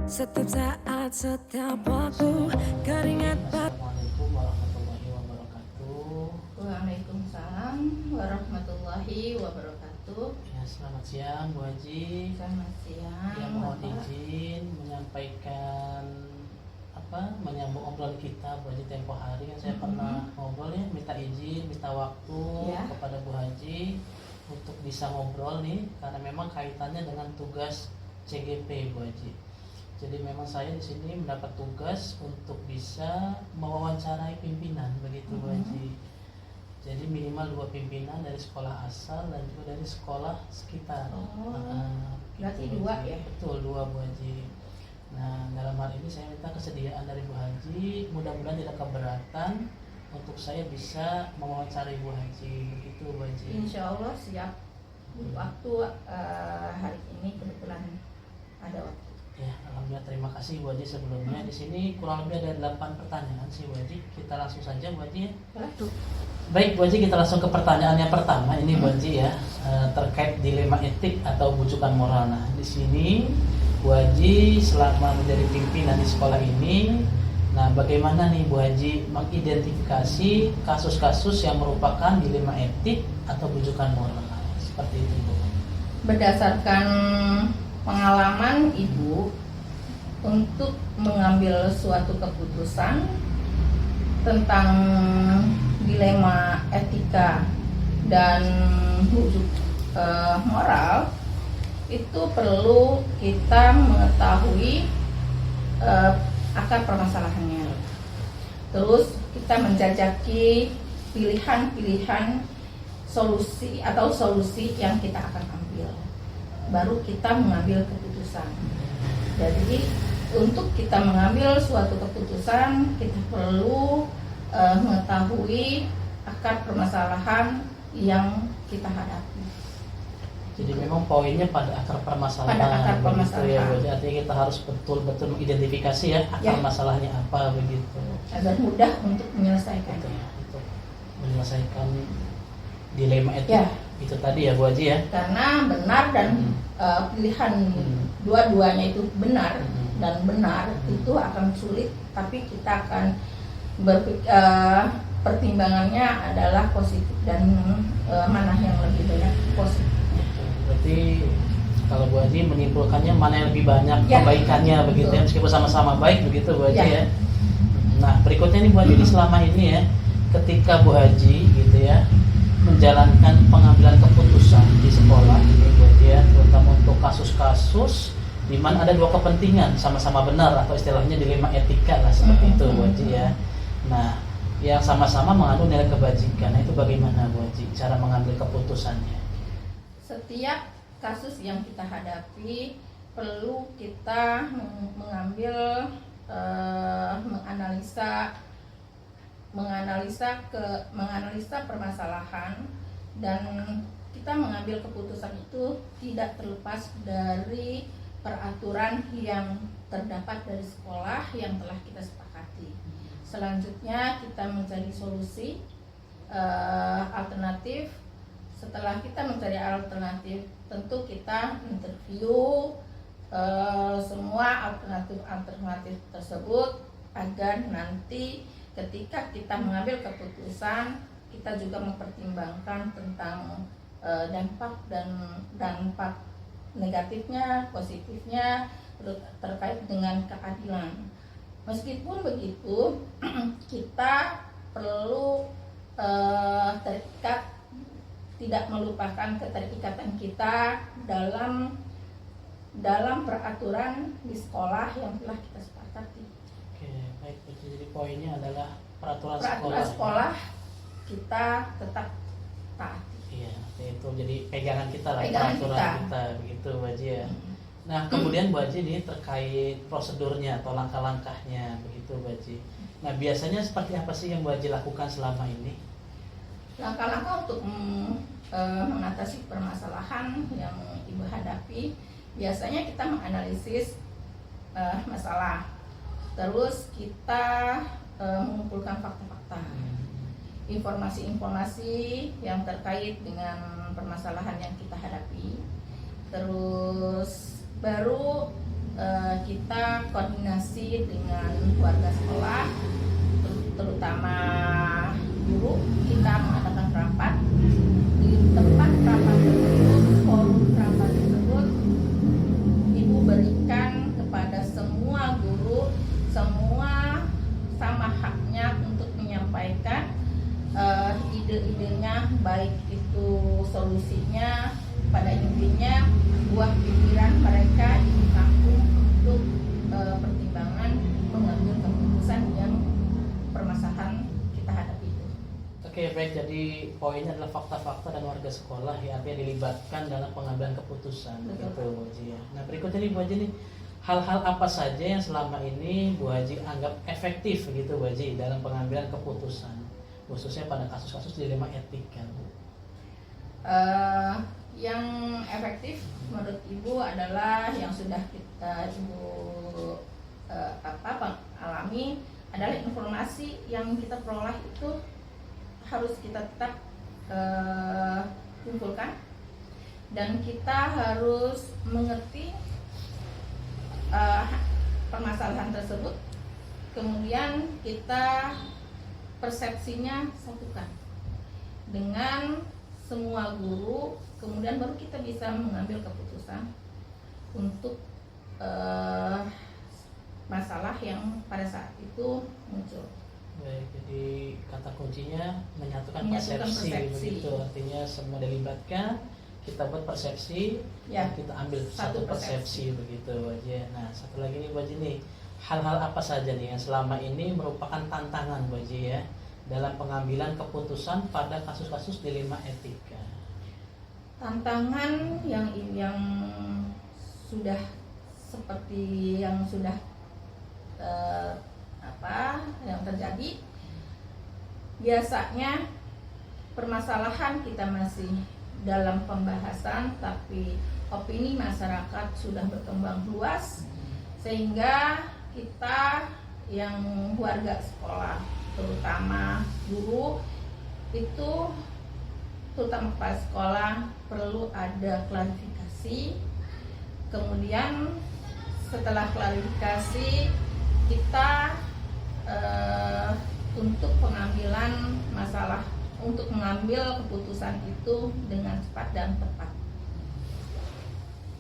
Setiap saat, setiap waktu, keringat Assalamualaikum warahmatullahi wabarakatuh. Waalaikumsalam warahmatullahi wabarakatuh. Ya, selamat siang Bu Haji. Selamat siang. Ya, mohon Bapak. izin menyampaikan menyambung obrolan kita Bu Haji tempo hari kan saya pernah ngobrol ya, minta izin, minta waktu Ya. kepada Bu Haji untuk bisa ngobrol nih karena memang kaitannya dengan tugas CGP Bu Haji. Jadi memang saya di sini mendapat tugas untuk bisa mewawancarai pimpinan begitu Bu Haji. Jadi minimal 2 pimpinan dari sekolah asal dan juga dari sekolah sekitar. Oh, Gitu, berarti Bu 2 Haji. ya? Betul, 2 Bu Haji. Nah, dalam hal ini saya minta kesediaan dari Bu Haji, mudah-mudahan tidak keberatan untuk saya bisa mewawancarai Bu Haji begitu Bu Haji. Insya Allah siap. Waktu hari ini kebetulan ada waktu. Ya, alhamdulillah, terima kasih Bu Haji sebelumnya. Di sini kurang lebih ada 8 pertanyaan sih Bu Haji. Kita langsung saja Bu Haji ya. Boleh tuh. Baik Bu Haji, kita langsung ke pertanyaan yang pertama. Ini Bu Haji ya, terkait dilema etik atau bujukan moral. Nah, di sini Bu Haji selama menjadi pimpinan di sekolah ini, nah bagaimana nih Bu Haji mengidentifikasi kasus-kasus yang merupakan dilema etik atau bujukan moral? Seperti itu Bu. Berdasarkan pengalaman Ibu untuk mengambil suatu keputusan tentang dilema etika dan bujuk moral, itu perlu kita mengetahui akar permasalahannya. Terus kita menjajaki pilihan-pilihan solusi atau solusi yang kita akan ambil. Baru kita mengambil keputusan. Jadi untuk kita mengambil suatu keputusan, kita perlu mengetahui akar permasalahan yang kita hadapi. Jadi memang poinnya pada akar permasalahan. Pada akar begitu permasalahan. Ya, Bu Haji. Artinya kita harus betul-betul mengidentifikasi ya akar Ya. masalahnya apa begitu. Agar mudah untuk menyelesaikan. Gitu ya, untuk menyelesaikan dilema etik Ya. itu tadi ya Bu Haji ya. Karena benar dan pilihan dua-duanya itu benar dan benar itu akan sulit, tapi kita akan pertimbangannya adalah positif dan mana yang lebih banyak positif. Berarti kalau Bu Haji menyimpulkannya mana yang lebih banyak Ya. kebaikannya begitu ya, Betul. meskipun sama-sama baik begitu Bu Haji Ya. ya. Nah, berikutnya nih Bu Haji selama ini ya, ketika Bu Haji gitu ya menjalankan pengambilan keputusan di sekolah ini Bu Haji ya, terutama untuk kasus-kasus di mana ada 2 kepentingan sama-sama benar atau istilahnya dilema etika lah seperti itu Bu Haji ya. Nah, yang sama-sama mengandung nilai kebajikan. Nah, itu bagaimana Bu Haji cara mengambil keputusannya? Setiap kasus yang kita hadapi perlu kita mengambil menganalisa permasalahan, dan kita mengambil keputusan itu tidak terlepas dari peraturan yang terdapat dari sekolah yang telah kita sepakati. Selanjutnya kita mencari solusi alternatif. Setelah kita mencari alternatif, tentu kita interview semua alternatif tersebut agar nanti ketika kita mengambil keputusan, kita juga mempertimbangkan tentang dampak negatifnya, positifnya terkait dengan keadilan. Meskipun begitu, kita perlu terikat, tidak melupakan keterikatan kita dalam peraturan di sekolah yang telah kita sepakati. Oke, baik. Jadi poinnya adalah peraturan sekolah kita tetap taati. Iya, itu jadi pegangan kita lah, Pegangan peraturan kita. kita begitu Bu Haji ya. Nah, kemudian Bu Haji ini terkait prosedurnya atau langkah-langkahnya begitu Bu Haji. Nah, biasanya seperti apa sih yang Bu Haji lakukan selama ini? Langkah-langkah untuk mengatasi permasalahan yang Ibu hadapi, biasanya kita menganalisis masalah, terus kita mengumpulkan fakta-fakta, informasi-informasi yang terkait dengan permasalahan yang kita hadapi, terus baru kita koordinasi dengan warga sekolah, terutama guru. Kita mengadakan rapat. Di tempat rapat tersebut, forum rapat tersebut, Ibu berikan kepada semua guru, semua sama haknya untuk menyampaikan ide-idenya, baik itu solusinya, pada intinya buah pikiran mereka ibu kampung untuk pertimbangan mengambil keputusan yang permasalahan kita hadapi itu. Oke, baik. Jadi poinnya adalah fakta-fakta dan warga sekolah yang artinya dilibatkan dalam pengambilan keputusan. Betul. Gitu, Bu Haji ya. Nah, berikutnya nih Bu Haji nih, hal-hal apa saja yang selama ini Bu Haji anggap efektif gitu Bu Haji dalam pengambilan keputusan, khususnya pada kasus-kasus dilema etika, Bu? Yang efektif menurut Ibu adalah yang sudah Ibu alami adalah informasi yang kita peroleh itu harus kita tetap kumpulkan, dan kita harus mengerti permasalahan tersebut, kemudian kita persepsinya satukan dengan semua guru, kemudian baru kita bisa mengambil keputusan untuk masalah yang pada saat itu muncul. Baik, jadi kata kuncinya menyatukan Persepsi. begitu. Artinya semua dilibatkan, kita buat persepsi, Ya, dan kita ambil satu satu persepsi begitu aja. Nah, satu lagi nih Bu Haji nih, hal-hal apa saja nih yang selama ini merupakan tantangan Bu Haji ya dalam pengambilan keputusan pada kasus-kasus dilema etika? Tantangan yang sudah seperti yang sudah yang terjadi, biasanya permasalahan kita masih dalam pembahasan, tapi opini masyarakat sudah berkembang luas, sehingga kita yang warga sekolah, terutama guru, itu terutama kepala sekolah perlu ada klarifikasi. Kemudian setelah klarifikasi, kita untuk pengambilan masalah, untuk mengambil keputusan itu dengan cepat dan tepat.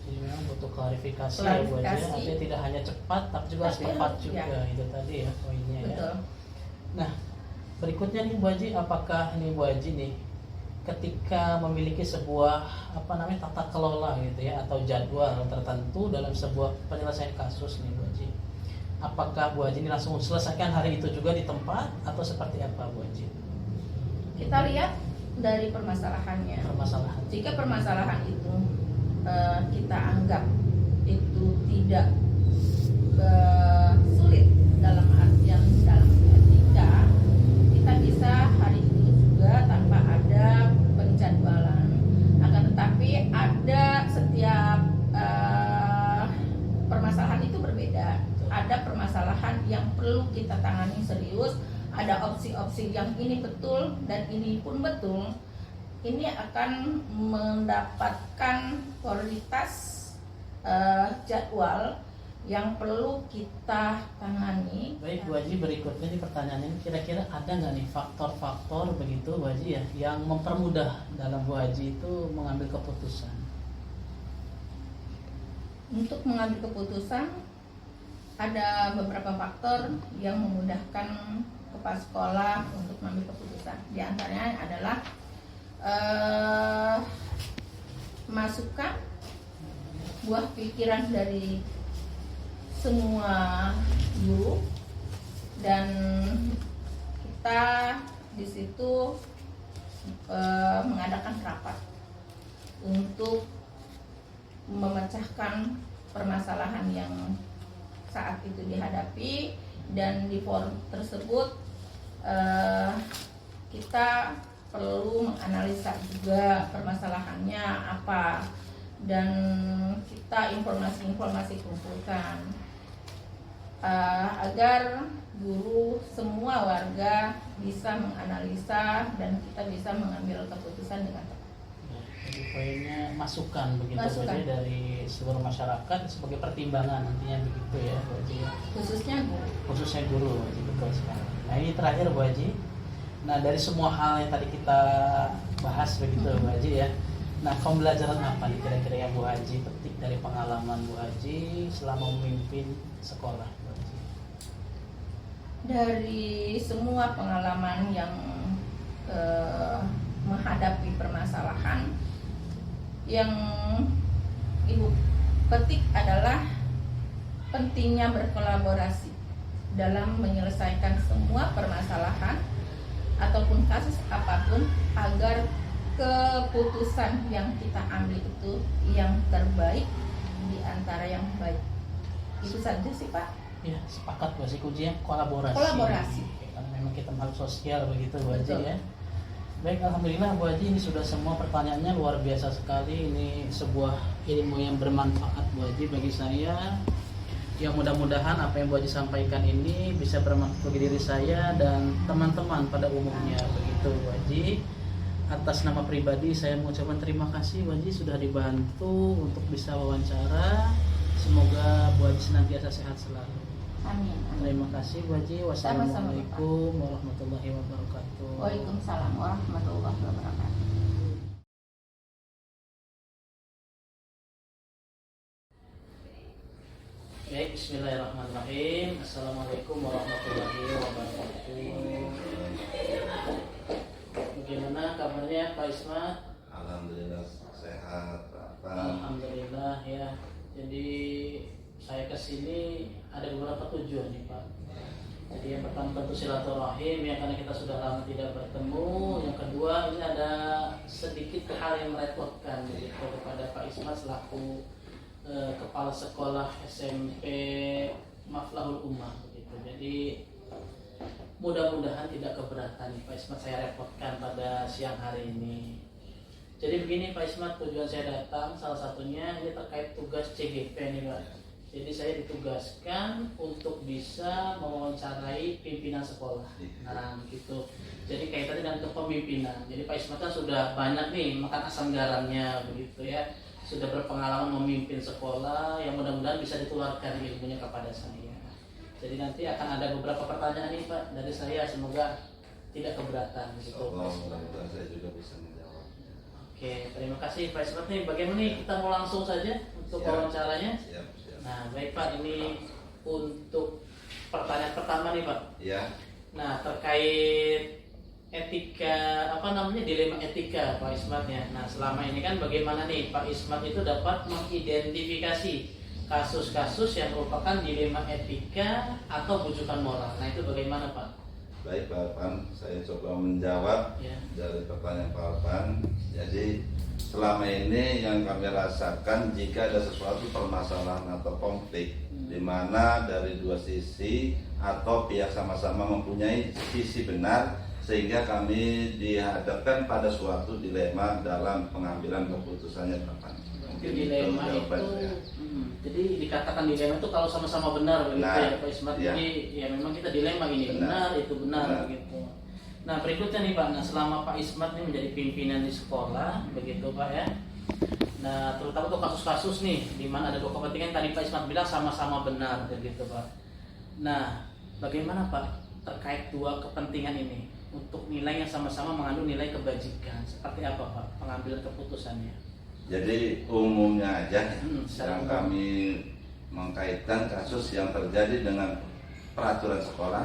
Jadi memang butuh klarifikasi. Ya Bu Haji, artinya tidak hanya cepat tapi juga harus tepat juga, ya. Itu tadi ya poinnya. Betul. Ya. Nah, berikutnya nih Bu Haji, apakah nih Bu Haji nih ketika memiliki sebuah tata kelola gitu ya atau jadwal tertentu dalam sebuah penyelesaian kasus nih Bu Haji, apakah Bu Haji ini langsung selesaikan hari itu juga di tempat atau seperti apa Bu Haji? Kita lihat dari permasalahannya. Jika permasalahan itu kita anggap itu tidak sulit dalam artian dalam etika, kita bisa hari itu juga tanpa ada penjadwalan. Akan tetapi ada setiap permasalahan itu berbeda. Ada permasalahan yang perlu kita tangani serius, ada opsi-opsi yang ini betul dan ini pun betul. Ini akan mendapatkan prioritas jadwal yang perlu kita tangani. Baik Bu Haji, berikutnya nih pertanyaannya, kira-kira ada nggak nih faktor-faktor begitu Bu Haji ya yang mempermudah dalam Bu Haji itu mengambil keputusan? Untuk mengambil keputusan ada beberapa faktor yang memudahkan kepala sekolah untuk mengambil keputusan. Di antaranya adalah masukan buah pikiran dari semua guru, dan kita di situ mengadakan rapat untuk memecahkan permasalahan yang saat itu dihadapi, dan di forum tersebut kita perlu menganalisa juga permasalahannya apa, dan kita informasi-informasi kumpulkan agar guru semua warga bisa menganalisa dan kita bisa mengambil keputusan dengan tepat. Jadi poinnya masukan begitu Bu Masukan. Haji dari seluruh masyarakat sebagai pertimbangan nantinya begitu ya Bu Haji ya. Khususnya guru. Khususnya guru Bu Haji, betul sekali. Nah ini terakhir Bu Haji. Nah dari semua hal yang tadi kita bahas begitu Bu Haji ya. Nah pembelajaran apa nih kira-kira yang Bu Haji petik dari pengalaman Bu Haji selama memimpin sekolah Bu Haji? Dari semua pengalaman yang menghadapi permasalahan, yang Ibu petik adalah pentingnya berkolaborasi dalam menyelesaikan semua permasalahan ataupun kasus apapun agar keputusan yang kita ambil itu yang terbaik di antara yang baik. Itu saja sih Pak. Ya sepakat Bu Haji, kuncinya kolaborasi. Kolaborasi. Karena memang kita makhluk sosial begitu Bu Haji Betul. ya. Baik, alhamdulillah Bu Haji, ini sudah semua pertanyaannya luar biasa sekali. Ini sebuah ilmu yang bermanfaat Bu Haji bagi saya. Yang mudah-mudahan apa yang Bu Haji sampaikan ini bisa bermanfaat bagi diri saya dan teman-teman pada umumnya begitu Bu Haji. Atas nama pribadi saya mengucapkan terima kasih Bu Haji sudah dibantu untuk bisa wawancara. Semoga Bu Haji senantiasa sehat selalu. Amin. Terima kasih Bu Haji. Wassalamualaikum warahmatullahi wabarakatuh. Waalaikumsalam warahmatullahi wabarakatuh. Baik, bismillahirrahmanirrahim. Assalamualaikum warahmatullahi wabarakatuh. Bagaimana kabarnya Pak Ismat? Alhamdulillah sehat Pak. Alhamdulillah ya. Jadi saya kesini ada beberapa tujuan nih Pak. Jadi yang pertama tentu silaturahim ya, karena kita sudah lama tidak bertemu. Yang kedua ini ada sedikit hal yang merepotkan gitu kepada Pak Ismat selaku kepala sekolah SMP Maflahul Ummah begitu. Jadi mudah-mudahan tidak keberatan nih Pak Ismat saya repotkan pada siang hari ini. Jadi begini Pak Ismat, tujuan saya datang salah satunya ini terkait tugas CGP nih Pak. Jadi saya ditugaskan untuk bisa mewawancarai pimpinan sekolah. Nah gitu. Jadi kaitannya dengan kepemimpinan. Jadi Pak Ismat kan sudah banyak nih makan asam garamnya begitu ya. Sudah berpengalaman memimpin sekolah yang mudah-mudahan bisa ditularkan ilmunya kepada saya. Jadi nanti akan ada beberapa pertanyaan nih Pak dari saya, semoga tidak keberatan gitu. Allah mudah-mudahan saya juga bisa menjawab. Oke, terima kasih Pak Ismat nih. Bagaimana nih kita mau langsung saja untuk wawancaranya? Siap. Nah, baik Pak, ini untuk pertanyaan pertama nih Pak. Ya. Nah, terkait dilema etika Pak Ismat ya. Nah, selama ini kan bagaimana nih Pak Ismat itu dapat mengidentifikasi kasus-kasus yang merupakan dilema etika atau bujukan moral. Nah, itu bagaimana Pak? Baik Pak Arfan, saya coba menjawab Ya. dari pertanyaan Pak Arfan. Jadi selama ini yang kami rasakan jika ada sesuatu permasalahan atau konflik di mana dari dua sisi atau pihak sama-sama mempunyai sisi benar, sehingga kami dihadapkan pada suatu dilema dalam pengambilan keputusannya Pak. Mungkin Dilema itu, jawaban saya. jadi dikatakan dilema itu kalau sama-sama benar begitu Nah, ya Pak Ismat. ya. Jadi ya memang kita dilema ini benar itu benar begitu. Nah berikutnya nih Pak, nah selama Pak Ismat ini menjadi pimpinan di sekolah begitu Pak ya. Nah terutama untuk kasus-kasus nih di mana ada dua kepentingan tadi Pak Ismat bilang sama-sama benar begitu Pak. Nah bagaimana Pak terkait dua kepentingan ini untuk nilai yang sama-sama mengandung nilai kebajikan, seperti apa Pak pengambilan keputusannya? Jadi umumnya aja secara yang umum. kami mengkaitkan kasus yang terjadi dengan peraturan sekolah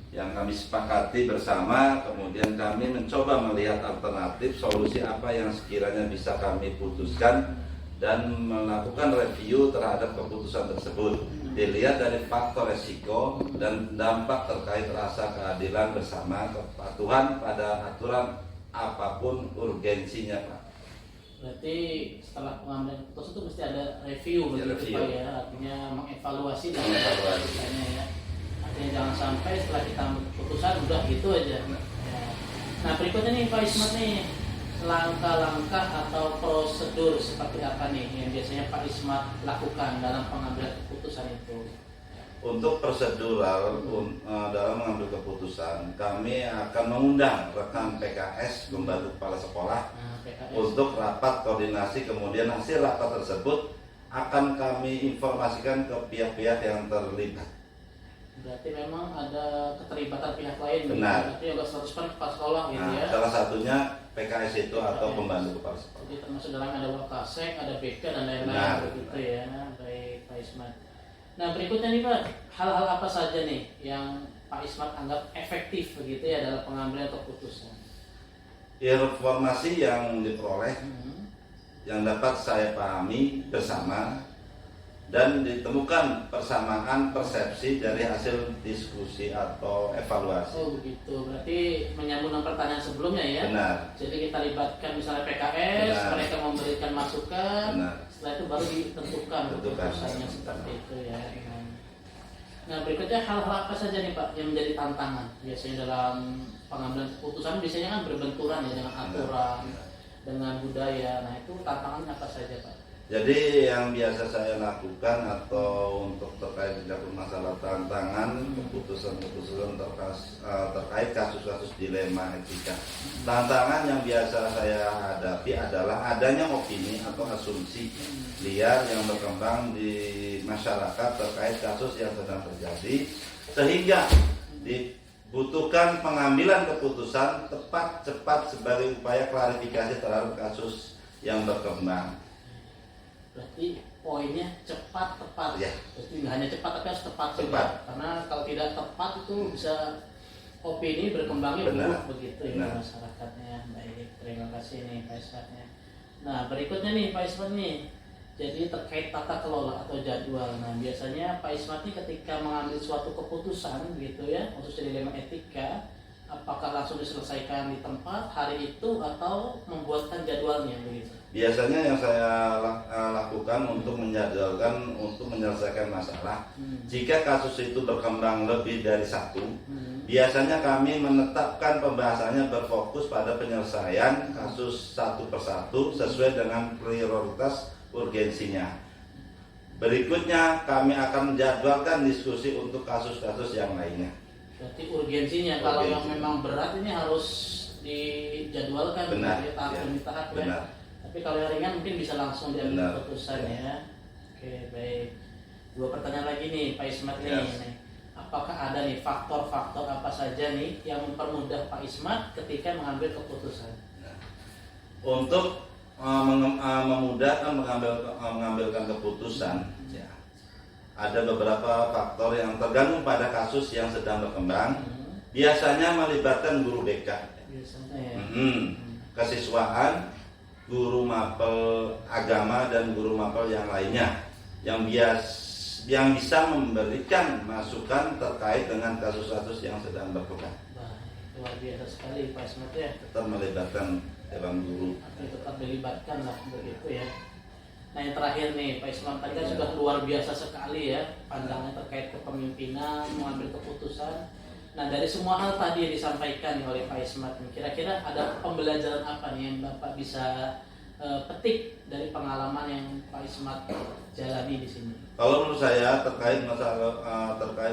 yang kami sepakati bersama, kemudian kami mencoba melihat alternatif solusi apa yang sekiranya bisa kami putuskan dan melakukan review terhadap keputusan tersebut. Dilihat dari faktor resiko dan dampak terkait rasa keadilan bersama kepatuhan pada aturan apapun urgensinya Pak. Berarti setelah pengambilan keputusan itu mesti ada review Ya, begitu review. Pak ya, artinya mengevaluasi dan Mengevaluasi. keputusannya ya. Artinya jangan sampai setelah kita ambil keputusan udah gitu aja. Ya. Nah berikutnya nih Pak Ismat nih, langkah-langkah atau prosedur seperti apa nih yang biasanya Pak Ismat lakukan dalam pengambilan keputusan itu? Untuk prosedural dalam mengambil keputusan, kami akan mengundang rekan PKS, pembantu kepala sekolah, PKS. untuk rapat koordinasi. Kemudian hasil rapat tersebut akan kami informasikan ke pihak-pihak yang terlibat. Berarti memang ada keterlibatan pihak lain. Benar. Berarti juga 100% kepala sekolah gitu ya. Salah satunya PKS itu atau pembantu kepala sekolah. Jadi termasuk dalam ada Wakasek, ada BK dan lain-lain Benar. begitu ya. Baik Pak Ismat. Nah berikutnya nih Pak, hal-hal apa saja nih yang Pak Ismat anggap efektif begitu ya dalam pengambilan keputusan? Informasi yang diperoleh yang dapat saya pahami bersama dan ditemukan persamaan persepsi dari hasil diskusi atau evaluasi. Oh begitu, berarti menyambung dengan pertanyaan sebelumnya ya. Benar. Jadi kita libatkan misalnya PKS, Benar. mereka memberikan masukan, Benar. setelah itu baru ditentukan keputusannya seperti itu ya. Nah berikutnya hal-hal apa saja nih Pak yang menjadi tantangan biasanya dalam pengambilan keputusan? Biasanya kan berbenturan ya dengan aturan, dengan budaya. Nah itu tantangannya apa saja Pak? Jadi yang biasa saya lakukan atau untuk terkait dengan masalah tantangan keputusan-keputusan terkait kasus-kasus dilema etika. Tantangan yang biasa saya hadapi adalah adanya opini atau asumsi liar yang berkembang di masyarakat terkait kasus yang sedang terjadi, sehingga dibutuhkan pengambilan keputusan tepat, cepat sebagai upaya klarifikasi terhadap kasus yang berkembang. Berarti poinnya cepat tepat Ya. Berarti nggak hanya cepat tapi harus tepat juga. Cepat. Karena kalau tidak tepat itu bisa opini berkembangnya Benar. buruk begitu ya Benar. masyarakatnya. Baik, terima kasih nih Pak Ismatnya. Nah berikutnya nih Pak Ismat nih, jadi terkait tata kelola atau jadwal. Nah biasanya Pak Ismat nih ketika mengambil suatu keputusan gitu ya, khususnya dilema etika, apakah langsung diselesaikan di tempat hari itu atau membuatkan jadwalnya begitu? Biasanya yang saya lakukan untuk menjadwalkan untuk menyelesaikan masalah. Jika kasus itu berkembang lebih dari satu, biasanya kami menetapkan pembahasannya berfokus pada penyelesaian kasus satu persatu sesuai dengan prioritas urgensinya. Berikutnya kami akan menjadwalkan diskusi untuk kasus-kasus yang lainnya. Berarti urgensinya kalau yang memang berat ini harus dijadwalkan Benar, ya, tahap ya. demi tahap ya. Benar. Tapi kalau yang ringan mungkin bisa langsung diambil Benar. keputusan Ya. ya. Oke baik. Dua pertanyaan lagi nih Pak Ismat nih. Yes. Apakah ada nih faktor-faktor apa saja nih yang mempermudah Pak Ismat ketika mengambil keputusan? Untuk memudahkan mengambilkan keputusan, ya, ada beberapa faktor yang tergantung pada kasus yang sedang berkembang. Biasanya melibatkan guru BK, Biasanya ya. kesiswaan, guru mapel agama dan guru mapel yang lainnya yang bisa memberikan masukan terkait dengan kasus-kasus yang sedang berkembang. Baik, luar biasa sekali Pak Ismat ya. Tetap melibatkan dewan guru. Artinya tetap dilibatkan lah begitu ya. Nah yang terakhir nih Pak Ismat tadi kan sudah luar biasa sekali ya pandangan terkait kepemimpinan, mengambil keputusan. Nah dari semua hal tadi yang disampaikan nih oleh Pak Ismat, kira-kira ada pembelajaran apa nih yang Bapak bisa petik dari pengalaman yang Pak Ismat jalani di sini? Kalau menurut saya terkait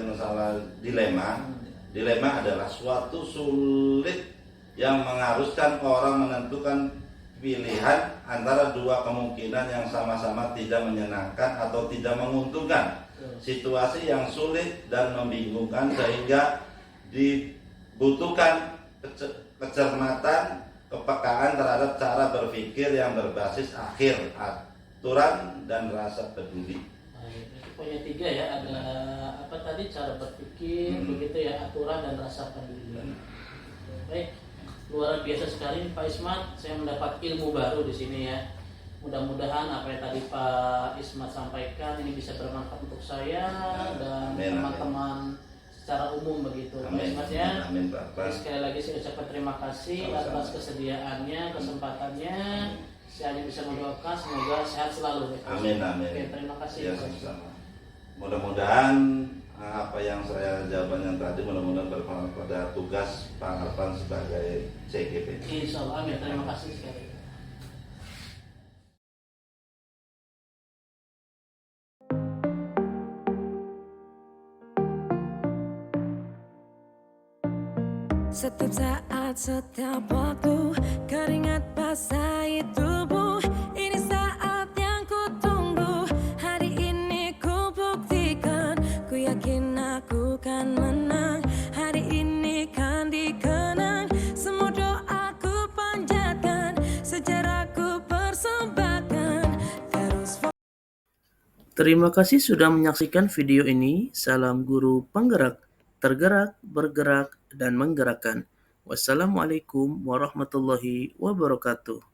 masalah dilema adalah suatu sulit yang mengharuskan orang menentukan pilihan antara dua kemungkinan yang sama-sama tidak menyenangkan atau tidak menguntungkan. Situasi yang sulit dan membingungkan sehingga dibutuhkan kecermatan, kepekaan terhadap cara berpikir yang berbasis akhir, aturan dan rasa peduli. Baik, itu poinnya 3 ya, ada apa tadi, cara berpikir begitu ya, aturan dan rasa peduli. Baik, luar biasa sekali Pak Ismat, saya mendapat ilmu baru di sini ya. Mudah-mudahan apa yang tadi Pak Ismat sampaikan ini bisa bermanfaat untuk saya dan teman-teman secara umum begitu. Pak Ismat ya. Amin, Pak. Sekali lagi saya ucapkan terima kasih atas kesediaannya, kesempatannya. Saya hanya bisa mendoakan semoga sehat selalu. Amin, amin. Oke, terima kasih. Ya, sama-sama. Mudah-mudahan apa yang saya jawabannya tadi mudah-mudahan bermanfaat pada tugas Pak Arfan sebagai CGP. Insya Allah, amin. Terima kasih sekali. Setiap saat, setiap waktu, keringat basahi tubuh. Ini saat yang ku tunggu. Hari ini ku buktikan. Ku yakin aku kan menang. Hari ini kan dikenang. Semua doaku panjatkan, sejarahku persembahkan. Terus Terima kasih sudah menyaksikan video ini. Salam guru penggerak, tergerak, bergerak, dan menggerakkan. Wassalamualaikum warahmatullahi wabarakatuh.